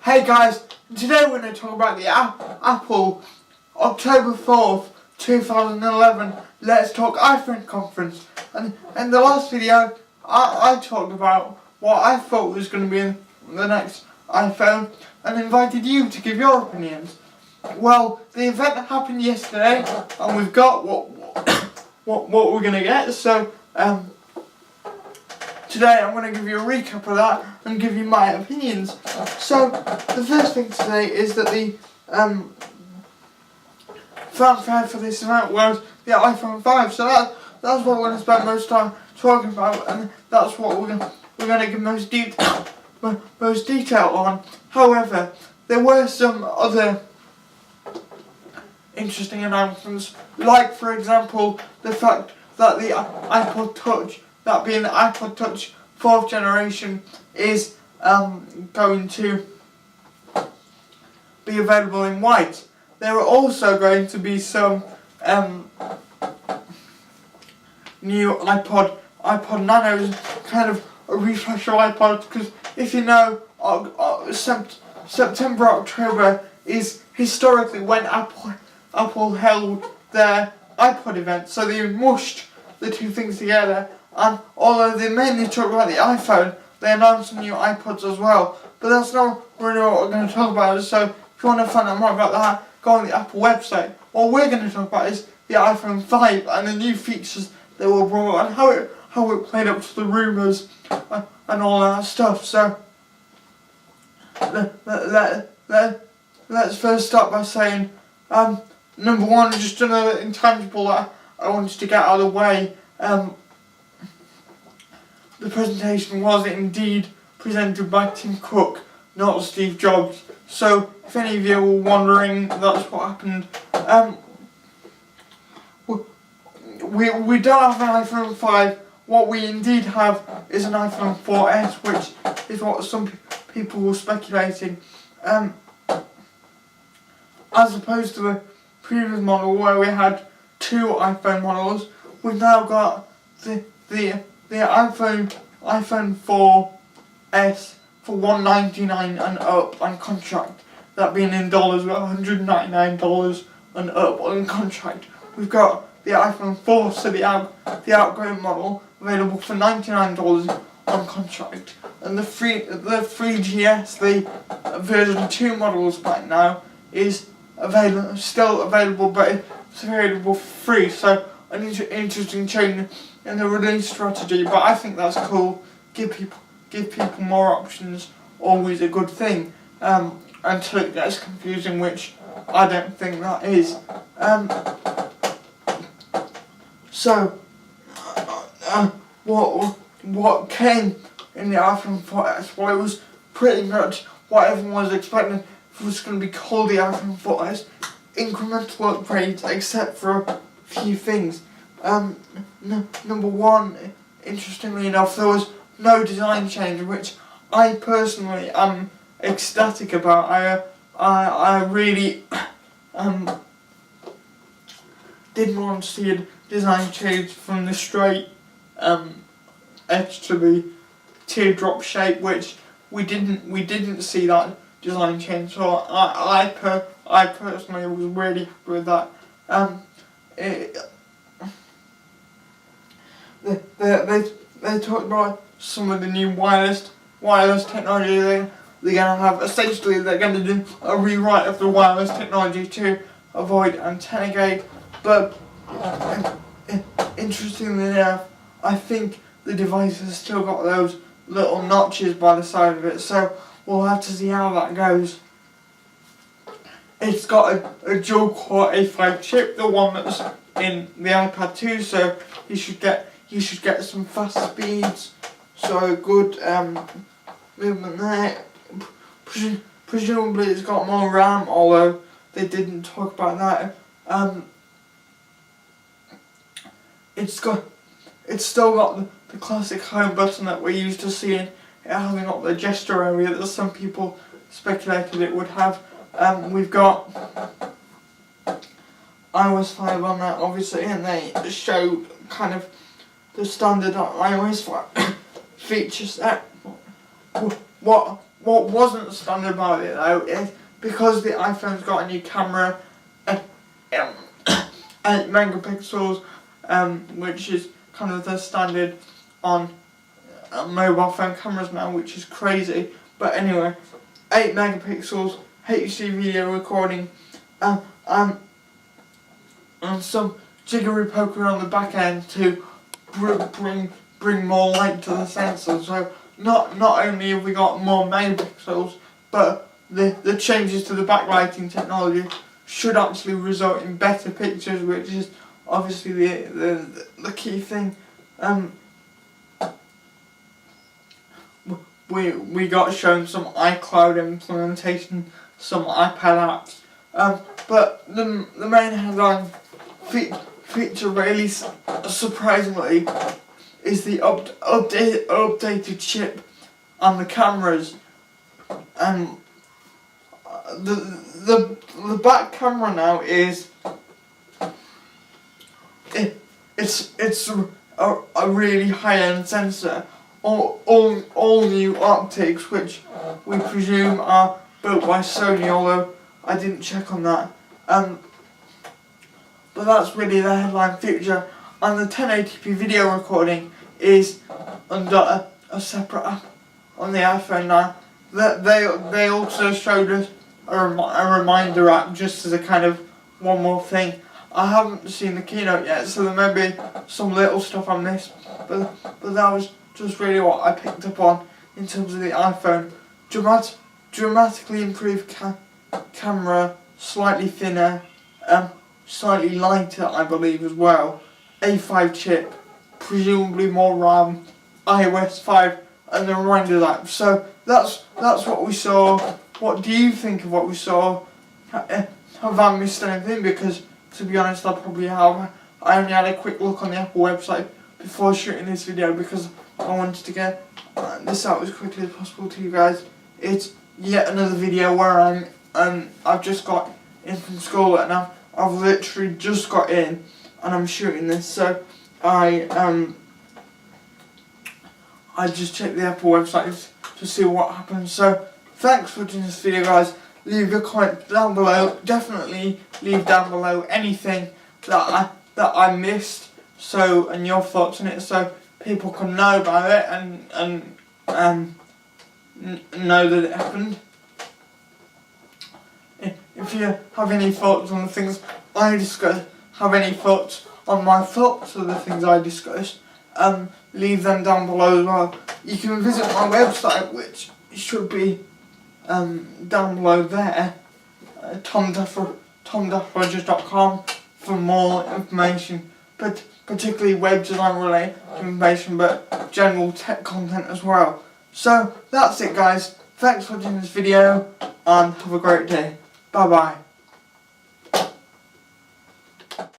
Hey guys, today we're going to talk about the Apple October 4th, 2011 Let's Talk iPhone conference. And in the last video, I talked about what I thought was going to be in the next iPhone and invited you to give your opinions. Well, the event happened yesterday and we've got what we're going to get. So today I'm going to give you a recap of that and give you my opinions. So the first thing to say is that the fanfare for this event was the iPhone 5. So that's what we're going to spend most time talking about, and that's what we're going to give most detail on. However, there were some other interesting announcements, like for example the fact that the iPod Touch, that being the iPod Touch 4th generation, is going to be available in white. There are also going to be some new iPod Nanos, kind of a refresh of iPod, because if you know, September, October is historically when Apple held their iPod event, so they mushed the two things together. And although they mainly talk about the iPhone, they announced some new iPods as well. But that's not really what we're going to talk about. So if you want to find out more about that, go on the Apple website. What we're going to talk about is the iPhone 5 and the new features that were brought and how it played up to the rumours and all that stuff. So let's first start by saying, number one, just another intangible that I wanted to get out of the way. The presentation was indeed presented by Tim Cook, not Steve Jobs. So if any of you were wondering, that's what happened. We don't have an iPhone 5. What we indeed have is an iPhone 4S, which is what some people were speculating. As opposed to the previous model where we had two iPhone models, we've now got the iPhone 4S for $199 and up on contract. That being in dollars, we're $199 and up on contract. We've got the iPhone 4, so the outgoing model, available for $99 on contract. And the 3GS, the version 2 models right now, is still available, but it's available for free. So an interesting change in the release strategy, but I think that's cool. Give people more options, always a good thing, until it gets confusing, which I don't think that is. So what came in the iPhone 4S? Well, it was pretty much what everyone was expecting. It was going to be called the iPhone 4S. Incremental upgrades, except for a few things. Number one, interestingly enough, there was no design change, which I personally am ecstatic about. I really didn't want to see a design change from the straight edge to the teardrop shape, which we didn't see that design change. So I personally was really happy with that. They talked about some of the new wireless technology they're going to have. Essentially, they're going to do a rewrite of the wireless technology to avoid antenna gate. But interestingly enough, I think the device has still got those little notches by the side of it. So we'll have to see how that goes. It's got a dual-core A5 chip, the one that's in the iPad 2. So you should get some fast speeds, so good movement there. Presumably it's got more RAM, although they didn't talk about that. It's still got the classic home button that we're used to seeing. It hasn't got the gesture area that some people speculated it would have. We've got iOS 5 on that, obviously, and they showed kind of the standard iOS feature set. What what wasn't standard about it though is because the iPhone's got a new camera, 8 megapixels, which is kind of the standard on mobile phone cameras now, which is crazy. But anyway, 8 megapixels, HD video recording, and some jiggery pokery on the back end to bring more light to the sensor. So not only have we got more megapixels, but the changes to the backlighting technology should actually result in better pictures, which is obviously the key thing. We got shown some iCloud implementation, some iPad apps, but the main headline feature really surprisingly is the updated chip on the cameras. The back camera now is it's a really high-end sensor. All new optics, which we presume are built by Sony, although I didn't check on that. But that's really the headline feature. And the 1080p video recording is under a separate app on the iPhone now. They also showed us a reminder app just as a kind of one more thing. I haven't seen the keynote yet, so there may be some little stuff I missed, but that was just really what I picked up on in terms of the iPhone. Dramatically improved camera, slightly thinner, slightly lighter I believe as well, A5 chip, presumably more RAM, iOS 5 and the reminders app. So that's what we saw. What do you think of what we saw? Have I missed anything? Because to be honest I probably have. I only had a quick look on the Apple website before shooting this video because I wanted to get this out as quickly as possible to you guys. It's yet another video where I've just got in from school and I've literally just got in and I'm shooting this. So I just checked the Apple website to see what happens. So thanks for watching this video, guys. Leave a comment down below. Definitely leave down below anything that I missed, and your thoughts on it, so people can know about it and know that it happened. If you have any thoughts on the things I discussed, have any thoughts on my thoughts of the things I discussed, leave them down below as well. You can visit my website, which should be down below there, tomduffrogers.com, for more information, but particularly web design related information, but general tech content as well. So that's it, guys. Thanks for watching this video and have a great day. Bye bye.